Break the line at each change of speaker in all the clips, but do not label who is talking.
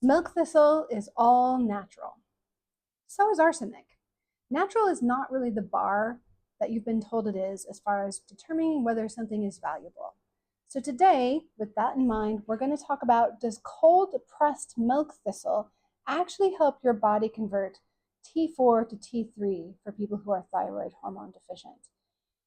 Milk thistle is all natural. So is arsenic. Natural is not really the bar that you've been told it is as far as determining whether something is valuable. So today, with that in mind, we're going to talk about, does cold pressed milk thistle actually help your body convert T4 to T3 for people who are thyroid hormone deficient?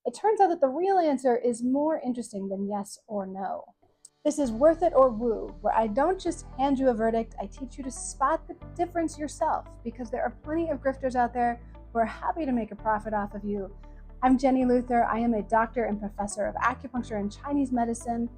It turns out that the real answer is more interesting than yes or no. This is Worth It or Woo, where I don't just hand you a verdict, I teach you to spot the difference yourself, because there are plenty of grifters out there who are happy to make a profit off of you. I'm Jenny Luther. I am a doctor and professor of acupuncture and Chinese medicine,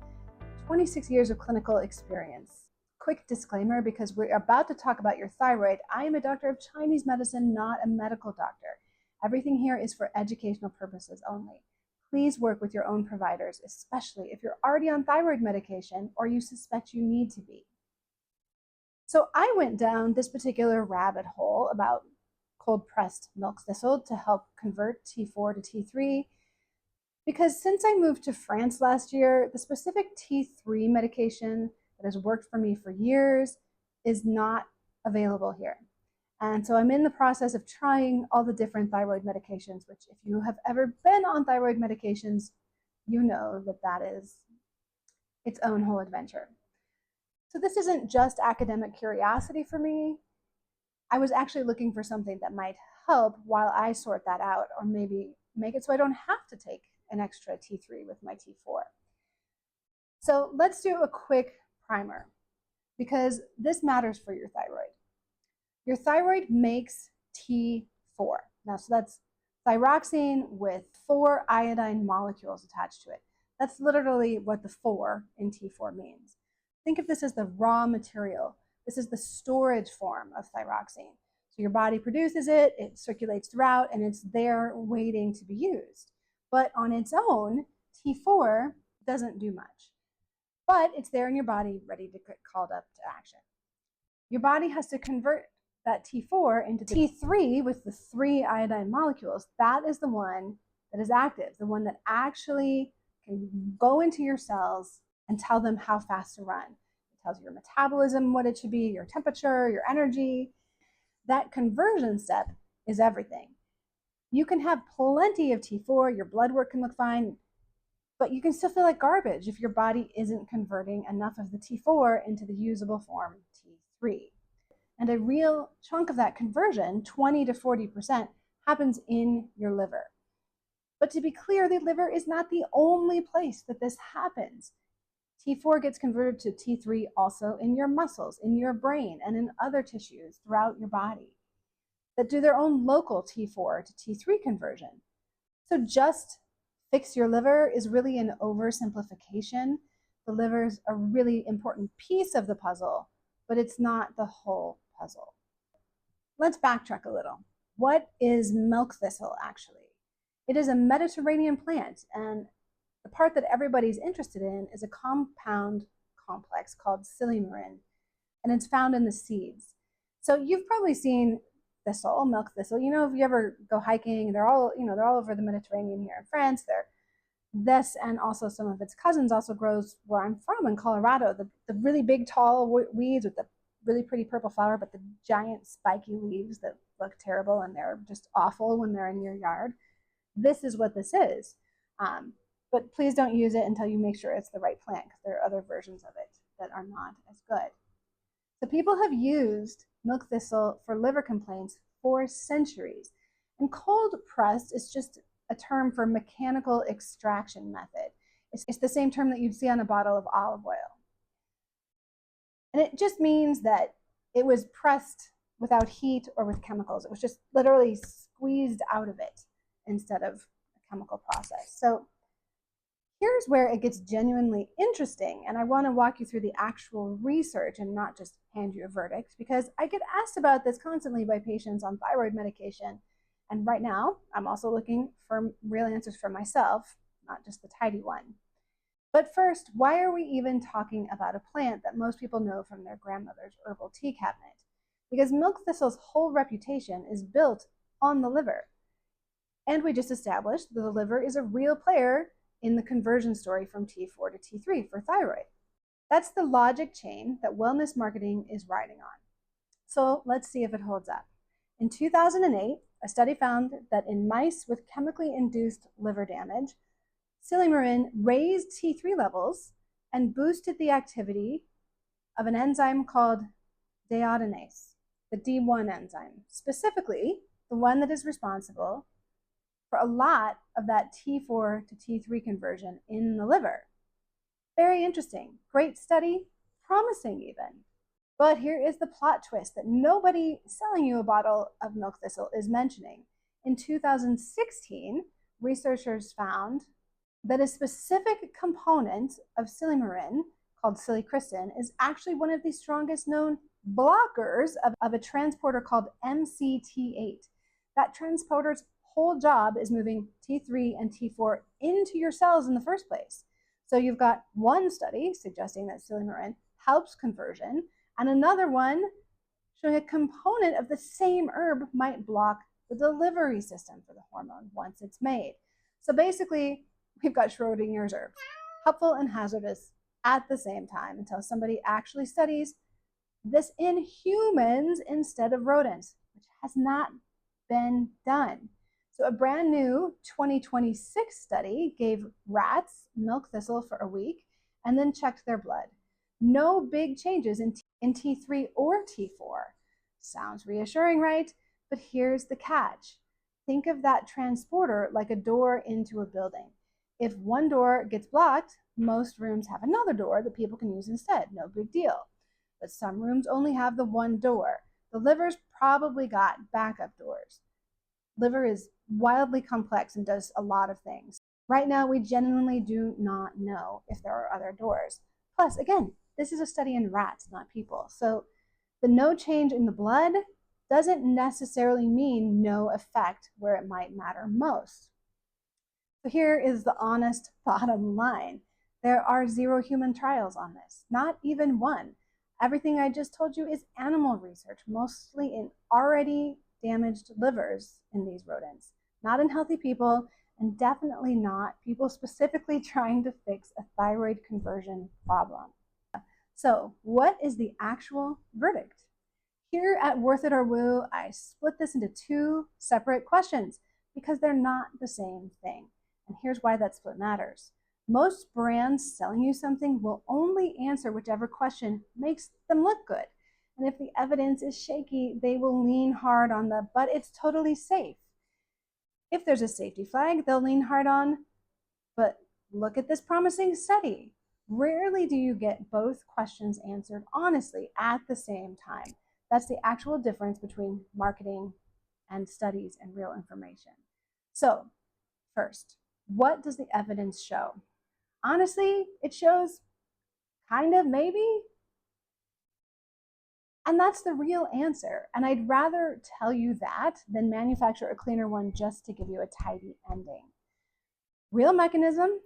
26 years of clinical experience. Quick disclaimer, because we're about to talk about your thyroid, I am a doctor of Chinese medicine, not a medical doctor. Everything here is for educational purposes only. Please work with your own providers, especially if you're already on thyroid medication or you suspect you need to be. So I went down this particular rabbit hole about cold pressed milk thistle to help convert T4 to T3, because since I moved to France last year, the specific T3 medication that has worked for me for years is not available here. And so I'm in the process of trying all the different thyroid medications, which if you have ever been on thyroid medications, you know that that is its own whole adventure. So this isn't just academic curiosity for me. I was actually looking for something that might help while I sort that out, or maybe make it so I don't have to take an extra T3 with my T4. So let's do a quick primer, because this matters for your thyroid. Your thyroid makes T4. Now, so that's thyroxine with 4 iodine molecules attached to it. That's literally what the 4 in T4 means. Think of this as the raw material. This is the storage form of thyroxine. So your body produces it, it circulates throughout, and it's there waiting to be used. But on its own, T4 doesn't do much. But it's there in your body ready to get called up to action. Your body has to convert that T4 into the T3 with the 3 iodine molecules. That is the one that is active, the one that actually can go into your cells and tell them how fast to run. It tells your metabolism what it should be, your temperature, your energy. That conversion step is everything. You can have plenty of T4, your blood work can look fine, but you can still feel like garbage if your body isn't converting enough of the T4 into the usable form T3. And a real chunk of that conversion, 20 to 40%, happens in your liver. But to be clear, the liver is not the only place that this happens. T4 gets converted to T3 also in your muscles, in your brain, and in other tissues throughout your body that do their own local T4 to T3 conversion. So just fix your liver is really an oversimplification. The liver is a really important piece of the puzzle, but it's not the whole puzzle. Let's backtrack a little. What is milk thistle actually? It is a Mediterranean plant, and the part that everybody's interested in is a compound complex called silymarin, and it's found in the seeds. So you've probably seen thistle, milk thistle. You know, if you ever go hiking, they're all over the Mediterranean here in France. This and also some of its cousins also grows where I'm from in Colorado. The really big tall weeds with the really pretty purple flower, but the giant spiky leaves that look terrible, and they're just awful when they're in your yard. This is what this is. But please don't use it until you make sure it's the right plant, because there are other versions of it that are not as good. So people have used milk thistle for liver complaints for centuries. And cold pressed is just a term for mechanical extraction method. It's the same term that you'd see on a bottle of olive oil. And it just means that it was pressed without heat or with chemicals. It was just literally squeezed out of it instead of a chemical process. So here's where it gets genuinely interesting, and I want to walk you through the actual research and not just hand you a verdict, because I get asked about this constantly by patients on thyroid medication, and right now I'm also looking for real answers for myself, not just the tidy one. But first, why are we even talking about a plant that most people know from their grandmother's herbal tea cabinet? Because milk thistle's whole reputation is built on the liver. And we just established that the liver is a real player in the conversion story from T4 to T3 for thyroid. That's the logic chain that wellness marketing is riding on. So let's see if it holds up. In 2008, a study found that in mice with chemically induced liver damage, silymarin raised T3 levels and boosted the activity of an enzyme called deiodinase, the D1 enzyme, specifically the one that is responsible for a lot of that T4 to T3 conversion in the liver. Very interesting. Great study, promising even. But here is the plot twist that nobody selling you a bottle of milk thistle is mentioning. In 2016, researchers found that a specific component of silymarin, called silicristin, is actually one of the strongest known blockers of a transporter called MCT8. That transporter's whole job is moving T3 and T4 into your cells in the first place. So you've got one study suggesting that silymarin helps conversion, and another one showing a component of the same herb might block the delivery system for the hormone once it's made. So basically, we've got Schrodinger's herbs, helpful and hazardous at the same time, until somebody actually studies this in humans instead of rodents, which has not been done. So a brand new 2026 study gave rats milk thistle for a week and then checked their blood. No big changes in T3 or T4. Sounds reassuring, right? But here's the catch. Think of that transporter like a door into a building. If one door gets blocked, most rooms have another door that people can use instead. No big deal. But some rooms only have the one door. The liver's probably got backup doors. Liver is wildly complex and does a lot of things. Right now, we genuinely do not know if there are other doors. Plus, again, this is a study in rats, not people. So the no change in the blood doesn't necessarily mean no effect where it might matter most. So here is the honest bottom line. There are 0 human trials on this, not even one. Everything I just told you is animal research, mostly in already damaged livers in these rodents, not in healthy people, and definitely not people specifically trying to fix a thyroid conversion problem. So what is the actual verdict? Here at Worth It or Woo, I split this into 2 separate questions because they're not the same thing. And here's why that split matters. Most brands selling you something will only answer whichever question makes them look good. And if the evidence is shaky, they will lean hard on the, but it's totally safe. If there's a safety flag, they'll lean hard on, but look at this promising study. Rarely do you get both questions answered honestly at the same time. That's the actual difference between marketing and studies and real information. So first, what does the evidence show? Honestly, it shows kind of, maybe. And that's the real answer. And I'd rather tell you that than manufacture a cleaner one just to give you a tidy ending. Real mechanism,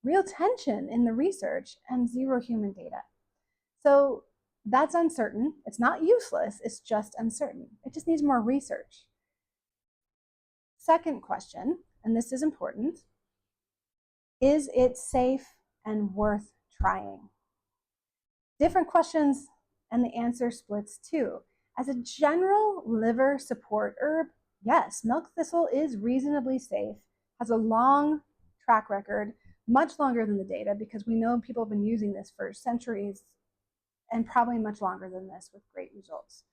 real tension in the research, and 0 human data. So that's uncertain. It's not useless, it's just uncertain. It just needs more research. Second question, and this is important, is it safe and worth trying? Different questions, and the answer splits too. As a general liver support herb, yes, milk thistle is reasonably safe, has a long track record, much longer than the data, because we know people have been using this for centuries and probably much longer than this with great results.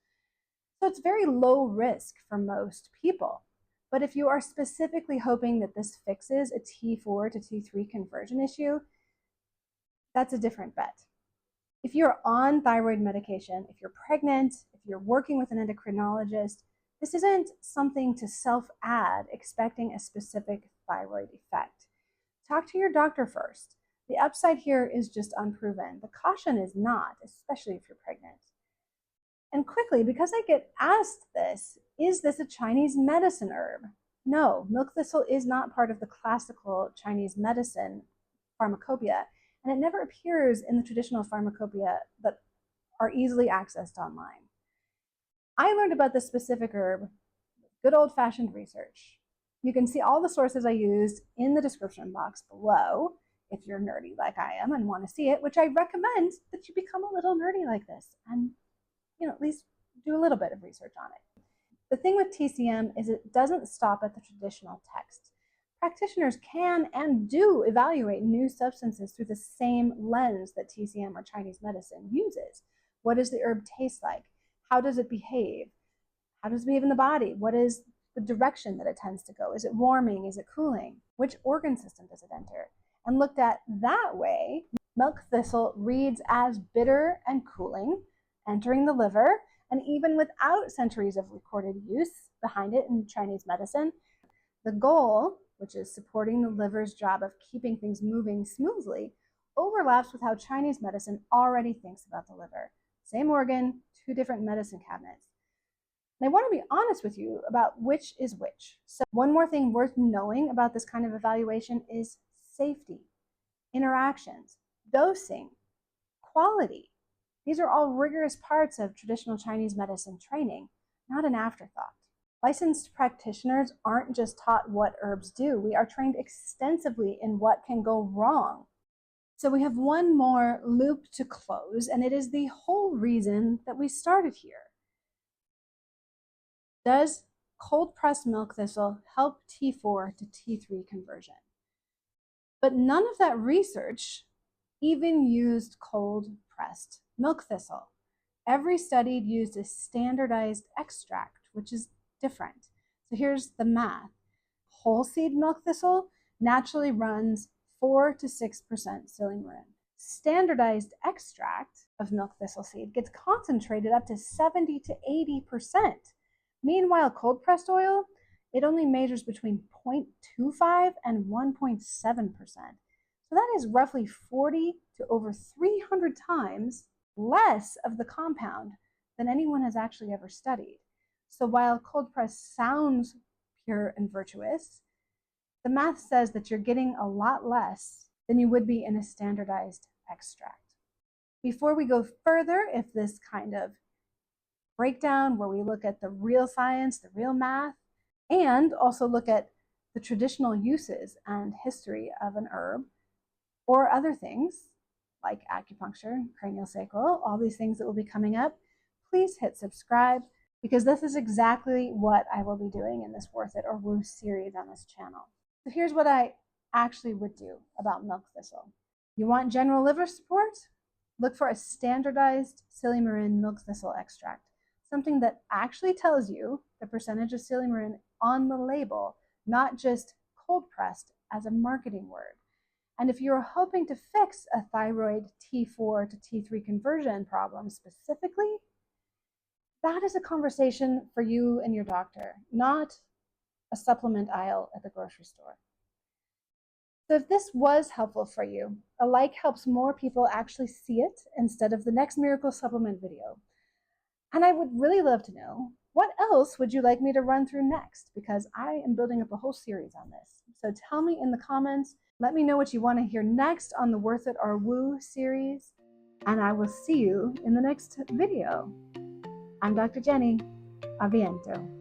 So it's very low risk for most people. But if you are specifically hoping that this fixes a T4 to T3 conversion issue, that's a different bet. If you're on thyroid medication, if you're pregnant, if you're working with an endocrinologist, this isn't something to self-add expecting a specific thyroid effect. Talk to your doctor first. The upside here is just unproven. The caution is not, especially if you're pregnant. And quickly, because I get asked this, is this a Chinese medicine herb? No, milk thistle is not part of the classical Chinese medicine pharmacopoeia, and it never appears in the traditional pharmacopoeia that are easily accessed online. I learned about this specific herb, good old-fashioned research. You can see all the sources I used in the description box below. if you're nerdy like I am and want to see it, which I recommend that you become a little nerdy like this and, at least do a little bit of research on it. The thing with TCM is it doesn't stop at the traditional text. Practitioners can and do evaluate new substances through the same lens that TCM or Chinese medicine uses. What does the herb taste like? How does it behave? How does it behave in the body? What is the direction that it tends to go? Is it warming? Is it cooling? Which organ system does it enter? And looked at that way, milk thistle reads as bitter and cooling, entering the liver, and even without centuries of recorded use behind it in Chinese medicine, the goal, which is supporting the liver's job of keeping things moving smoothly, overlaps with how Chinese medicine already thinks about the liver. Same organ, two different medicine cabinets. And I want to be honest with you about which is which. So one more thing worth knowing about this kind of evaluation is safety, interactions, dosing, quality. These are all rigorous parts of traditional Chinese medicine training, not an afterthought. Licensed practitioners aren't just taught what herbs do. We are trained extensively in what can go wrong. So we have one more loop to close, and it is the whole reason that we started here. Does cold-pressed milk thistle help T4 to T3 conversion? But none of that research even used cold-pressed milk thistle. Every study used a standardized extract, which is different. So here's the math. Whole seed milk thistle naturally runs 4 to 6% silymarin. Standardized extract of milk thistle seed gets concentrated up to 70 to 80%. Meanwhile, cold-pressed oil, it only measures between 0.25 and 1.7%. So that is roughly 40 to over 300 times less of the compound than anyone has actually ever studied. So while cold press sounds pure and virtuous, the math says that you're getting a lot less than you would be in a standardized extract. Before we go further, if this kind of breakdown where we look at the real science, the real math, and also look at the traditional uses and history of an herb or other things like acupuncture, craniosacral, all these things that will be coming up, please hit subscribe, because this is exactly what I will be doing in this Worth It or Woo series on this channel. So here's what I actually would do about milk thistle. You want general liver support? Look for a standardized silymarin milk thistle extract, something that actually tells you the percentage of silymarin on the label, not just cold pressed as a marketing word. And if you're hoping to fix a thyroid T4 to T3 conversion problem specifically, that is a conversation for you and your doctor, not a supplement aisle at the grocery store. So if this was helpful for you, a like helps more people actually see it instead of the next miracle supplement video. And I would really love to know, what else would you like me to run through next? Because I am building up a whole series on this. So tell me in the comments, let me know what you want to hear next on the Worth It or Woo series, and I will see you in the next video. I'm Dr. Jenny. Aviento.